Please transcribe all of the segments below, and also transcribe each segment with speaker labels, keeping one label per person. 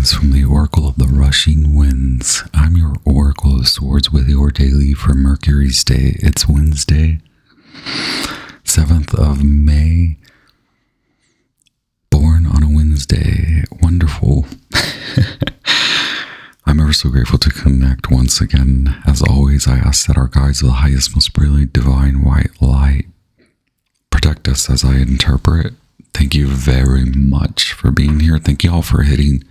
Speaker 1: Greetings from the Oracle of the Rushing Winds. I'm your Oracle of Swords with your daily for Mercury's day. It's Wednesday, 7th of May. Born on a Wednesday. Wonderful. I'm ever so grateful to connect once again. As always, I ask that our guides of the highest, most brilliant, divine white light protect us as I interpret. Thank you very much for being here. Thank you all for hitting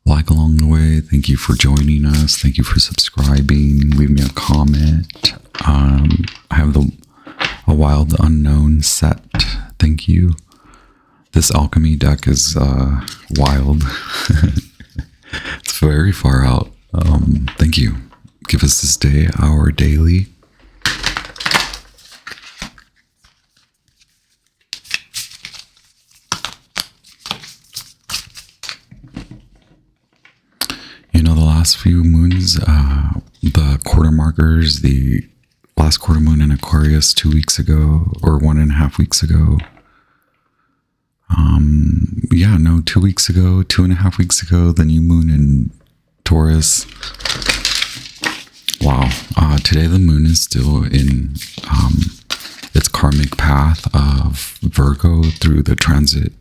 Speaker 1: like along the way. Thank you for joining us. Thank you for subscribing. Leave me a comment. I have a wild unknown set. Thank you. This Alchemy deck is wild. It's very far out. Thank you. Give us this day our daily. Last few moons, the quarter markers, the last quarter moon in Aquarius 2 weeks ago, or 1.5 weeks ago. 2 weeks ago, 2.5 weeks ago, the new moon in Taurus. Wow. Today the moon is still in its karmic path of Virgo through the transit,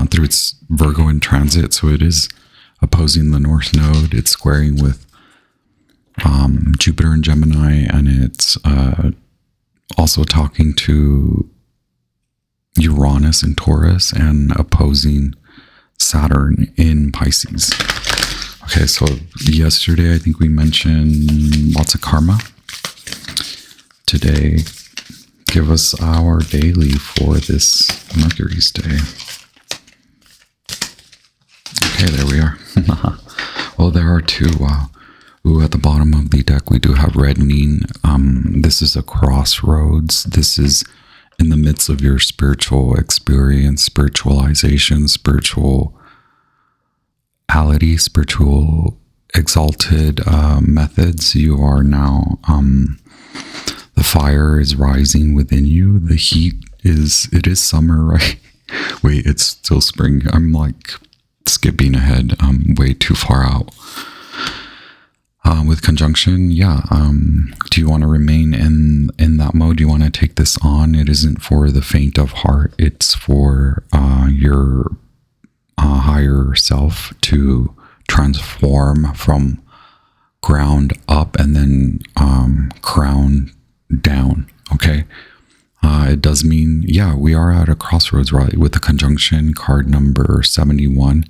Speaker 1: through its Virgo in transit. So it is opposing the North Node. It's squaring with Jupiter and Gemini, and it's also talking to Uranus in Taurus and opposing Saturn in Pisces. Okay, so yesterday I think we mentioned lots of karma. Today, give us our daily for this Mercury's day. Okay, there we are. Well, there are two. At the bottom of the deck, we do have reddening. This is a crossroads. This is in the midst of your spiritual experience, spiritualization, spirituality, spiritual exalted methods. You are now, the fire is rising within you. The heat it is summer, right? Wait, it's still spring. I'm like skipping ahead, way too far out. With conjunction, do you want to remain in that mode? Do you want to take this on? It isn't for the faint of heart. It's for your higher self to transform from ground up and then crown down. Okay. It does mean, we are at a crossroads, right? With the conjunction card number 71.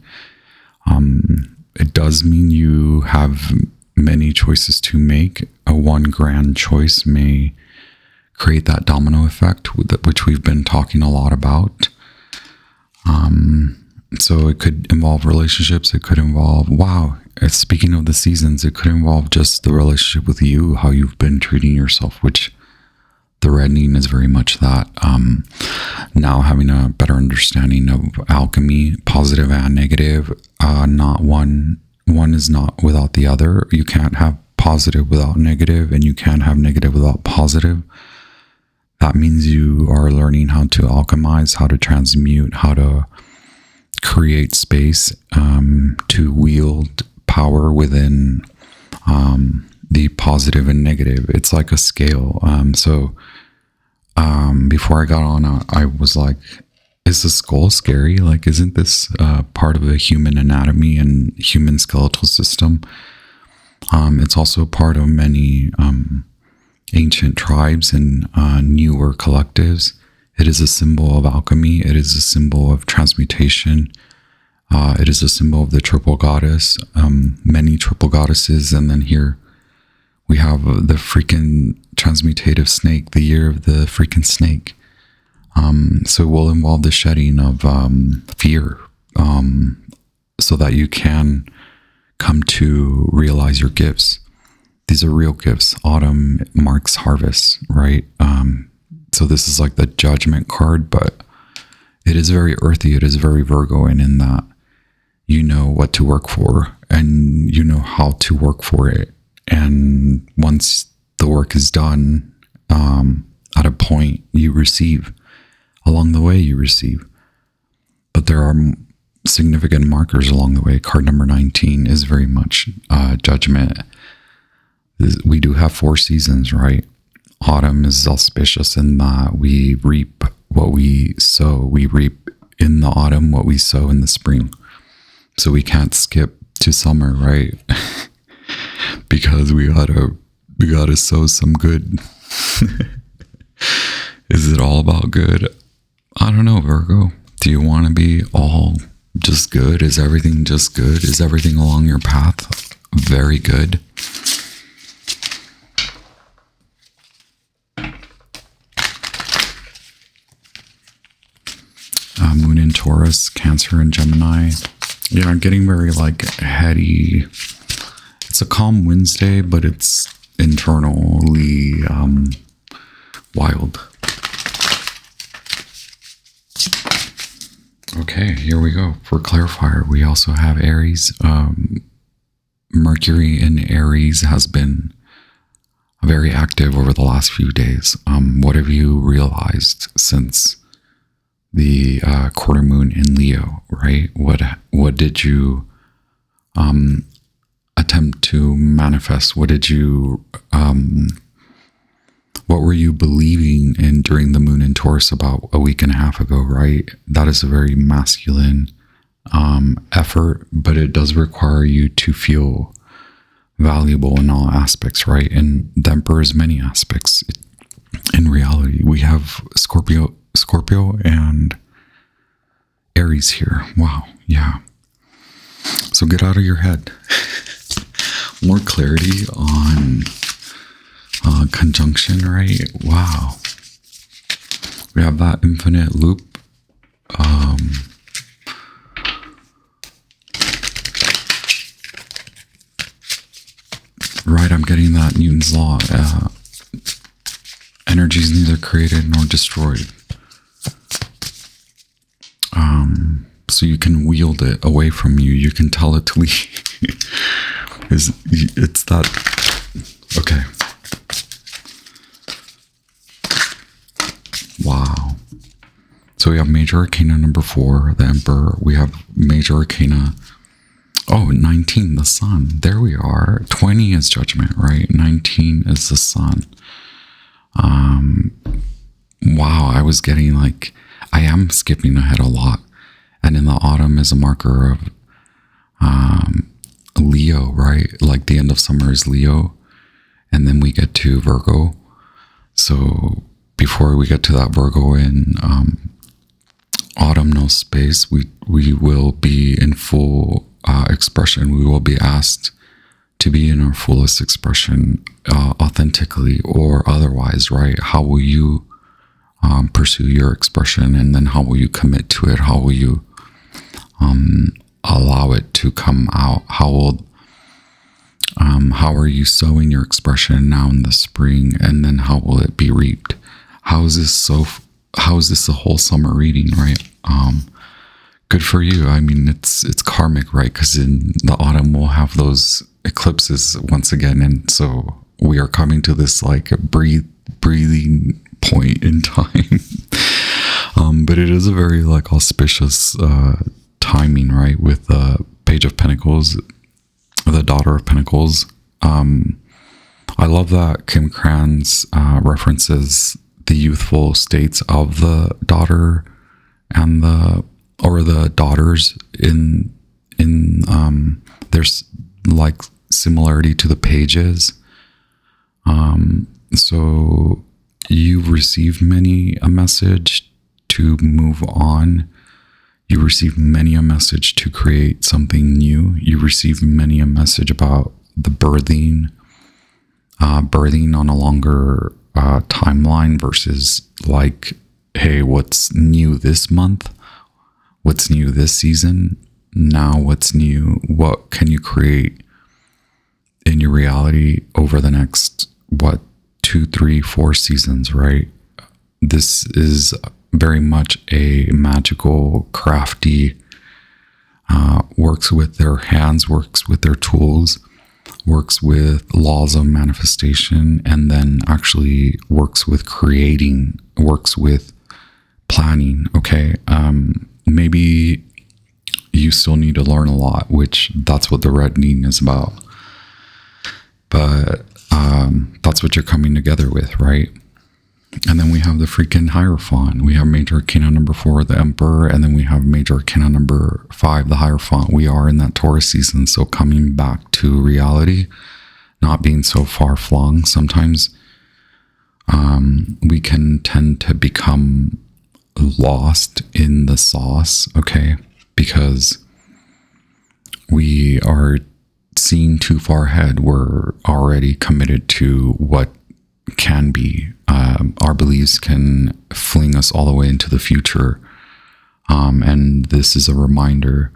Speaker 1: It does mean you have many choices to make. One grand choice may create that domino effect, which we've been talking a lot about. So it could involve relationships. It could involve, speaking of the seasons, it could involve just the relationship with you, how you've been treating yourself, which the reddening is very much that. Now having a better understanding of alchemy, positive and negative, not one is not without the other. You can't have positive without negative, and you can't have negative without positive. That means you are learning how to alchemize, how to transmute, how to create space to wield power within the positive and negative. It's like a scale. Before I got on, I was like, is the skull scary? Like, isn't this part of the human anatomy and human skeletal system? It's also part of many ancient tribes and newer collectives. It is a symbol of alchemy. It is a symbol of transmutation. It is a symbol of the triple goddess, many triple goddesses. And then here we have the freaking transmutative snake, the year of the freaking snake. So it will involve the shedding of fear, so that you can come to realize your gifts. These are real gifts. Autumn marks harvest, right? So this is like the judgment card, but it is very earthy. It is very Virgoan in that you know what to work for and you know how to work for it. And once the work is done, at a point you receive. Along the way you receive. But there are significant markers along the way. Card number 19 is very much judgment. We do have 4 seasons, right? Autumn is auspicious in that we reap what we sow. We reap in the autumn what we sow in the spring. So we can't skip to summer, right? Because we gotta sow some good. Is it all about good? I don't know, Virgo. Do you want to be all just good? Is everything just good? Is everything along your path very good? Moon in Taurus, Cancer and Gemini. Yeah, I'm getting very like heady. It's a calm Wednesday, but it's internally wild. Okay, here we go. For clarifier, we also have Aries. Mercury in Aries has been very active over the last few days. What have you realized since the quarter moon in Leo, right? What did you attempt to manifest? What did you what were you believing in during the moon in Taurus about a week and a half ago, right? That is a very masculine effort, but it does require you to feel valuable in all aspects, right? And the Emperor is many aspects. In reality, we have Scorpio and Aries here. Wow. Yeah. So get out of your head. More clarity on conjunction, right? Wow. We have that infinite loop. Right, I'm getting that Newton's law. Energy is neither created nor destroyed. So you can wield it away from you. You can tell it to leave. It's that. Okay. Wow. So we have Major Arcana number 4, the Emperor. We have Major Arcana. 19, the Sun. There we are. 20 is Judgment, right? 19 is the Sun. Wow, I was getting like, I am skipping ahead a lot. And in the autumn is a marker of Leo, right? Like the end of summer is Leo. And then we get to Virgo. So before we get to that Virgo in autumnal space, we will be in full expression. We will be asked to be in our fullest expression, authentically or otherwise, right? How will you pursue your expression, and then how will you commit to it? How will you allow it to come out? How are you sowing your expression now in the spring, and then how will it be reaped? How is this a whole summer reading, right? Good for you. I mean, it's karmic, right? Because in the autumn we'll have those eclipses once again, and so we are coming to this like breathing point in time. But it is a very like auspicious timing, right? With the Page of Pentacles, the Daughter of Pentacles. I love that Kim Krans references the youthful states of the daughter and the daughters in there's like similarity to the pages. So you've received many a message to move on. You received many a message to create something new. You received many a message about the birthing on a longer timeline versus like, hey, what's new this month? What's new this season? Now what's new? What can you create in your reality over the next, 2, 3, 4 seasons, right? This is very much a magical, crafty, works with their hands, works with their tools, works with laws of manifestation, and then actually works with creating, works with planning. Okay. Maybe you still need to learn a lot, which that's what the reddening is about. But that's what you're coming together with, right? And then we have the freaking Hierophant. We have Major Arcana number 4, the Emperor, and then we have Major Arcana number 5, the Hierophant. We are in that Taurus season, so coming back to reality, not being so far flung. Sometimes we can tend to become lost in the sauce, okay? Because we are seeing too far ahead. We're already committed to what can be. Our beliefs can fling us all the way into the future. And this is a reminder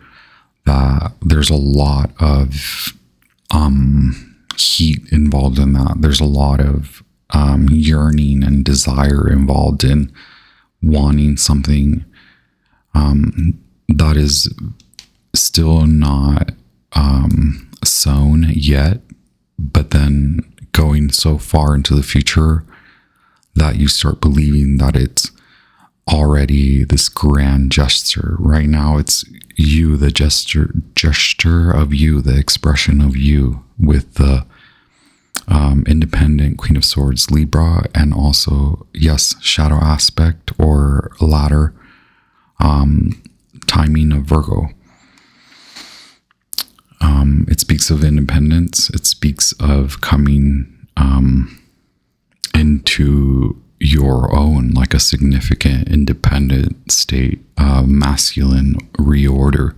Speaker 1: that there's a lot of heat involved in that. There's a lot of yearning and desire involved in wanting something that is still not sown yet, but then going so far into the future that you start believing that it's already this grand gesture. Right now, it's you, the gesture of you, the expression of you, with the independent Queen of Swords, Libra, and also, yes, shadow aspect or ladder timing of Virgo. It speaks of independence. It speaks of coming into your own, like a significant independent state, masculine reorder,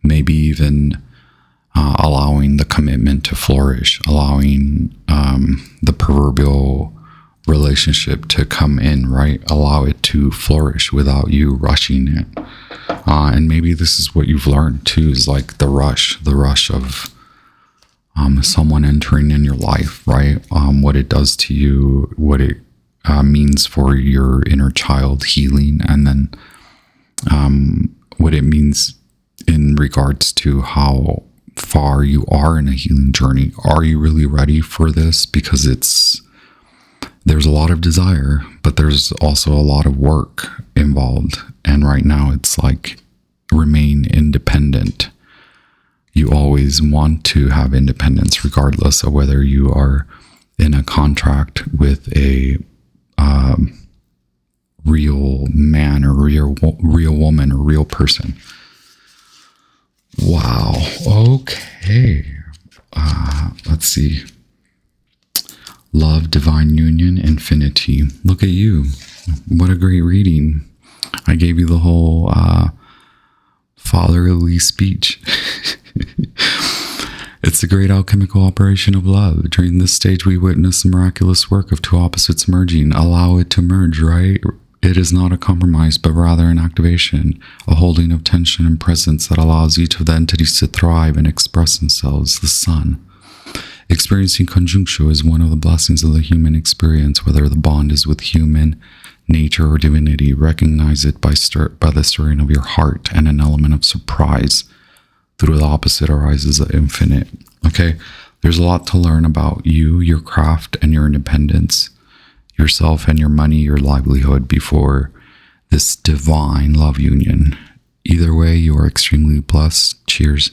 Speaker 1: maybe even allowing the commitment to flourish, allowing the proverbial relationship to come in, right? Allow it to flourish without you rushing it. And maybe this is what you've learned too, is like the rush of someone entering in your life, right? What it does to you, what it means for your inner child healing, and then what it means in regards to how far you are in a healing journey. Are you really ready for this? Because there's a lot of desire, but there's also a lot of work involved. And right now it's like, remain independent. You always want to have independence, regardless of whether you are in a contract with a real man or real woman or real person. Wow. Okay. Let's see. Love, divine union, infinity. Look at you. What a great reading. I gave you the whole fatherly speech. It's the great alchemical operation of love. During this stage, we witness the miraculous work of two opposites merging. Allow it to merge, right? It is not a compromise, but rather an activation, a holding of tension and presence that allows each of the entities to thrive and express themselves. The sun. Experiencing conjunctio is one of the blessings of the human experience, whether the bond is with human, nature, or divinity. Recognize it by the stirring of your heart and an element of surprise. Through the opposite arises the infinite. Okay, there's a lot to learn about you, your craft, and your independence, yourself and your money, your livelihood before this divine love union. Either way, you are extremely blessed. Cheers.